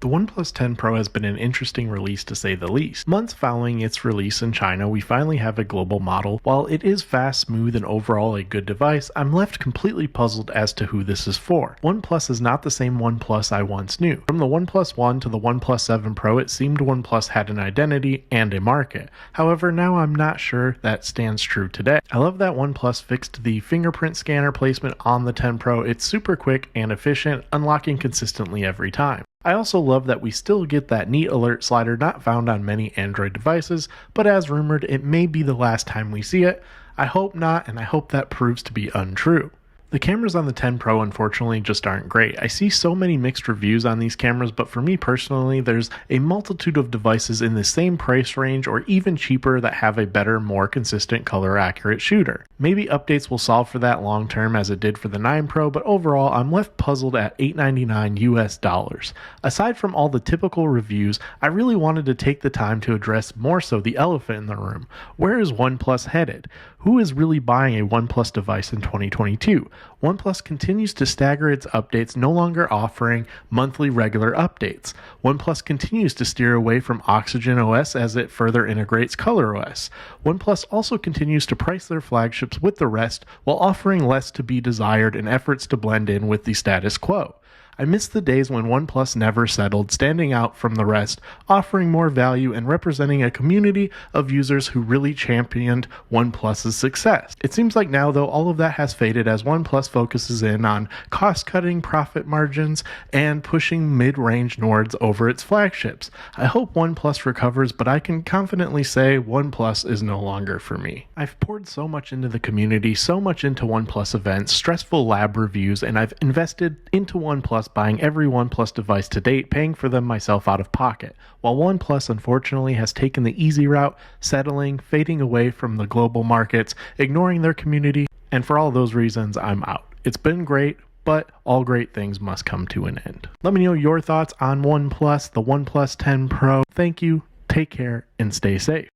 The OnePlus 10 Pro has been an interesting release to say the least. Months following its release in China, we finally have a global model. While it is fast, smooth, and overall a good device, I'm left completely puzzled as to who this is for. OnePlus is not the same OnePlus I once knew. From the OnePlus 1 to the OnePlus 7 Pro, it seemed OnePlus had an identity and a market. However, now I'm not sure that stands true today. I love that OnePlus fixed the fingerprint scanner placement on the 10 Pro. It's super quick and efficient, unlocking consistently every time. I also love that we still get that neat alert slider not found on many Android devices, but as rumored, it may be the last time we see it. I hope not, and I hope that proves to be untrue. The cameras on the 10 Pro unfortunately just aren't great. I see so many mixed reviews on these cameras, but for me personally, there's a multitude of devices in the same price range or even cheaper that have a better, more consistent color accurate shooter. Maybe updates will solve for that long term as it did for the 9 Pro, but overall I'm left puzzled at $899 US. Aside from all the typical reviews, I really wanted to take the time to address more so the elephant in the room. Where is OnePlus headed? Who is really buying a OnePlus device in 2022? OnePlus continues to stagger its updates, no longer offering monthly regular updates. OnePlus continues to steer away from Oxygen OS as it further integrates ColorOS. OnePlus also continues to price their flagships with the rest while offering less to be desired in efforts to blend in with the status quo. I miss the days when OnePlus never settled, standing out from the rest, offering more value and representing a community of users who really championed OnePlus's success. It seems like now, though, all of that has faded as OnePlus focuses in on cost-cutting, profit margins, and pushing mid-range Nords over its flagships. I hope OnePlus recovers, but I can confidently say OnePlus is no longer for me. I've poured so much into the community, so much into OnePlus events, stressful lab reviews, and I've invested into OnePlus buying every OnePlus device to date, paying for them myself out of pocket, while OnePlus unfortunately has taken the easy route, settling, fading away from the global markets, ignoring their community, and for all those reasons, I'm out. It's been great, but all great things must come to an end. Let me know your thoughts on OnePlus, the OnePlus 10 Pro. Thank you, take care, and stay safe.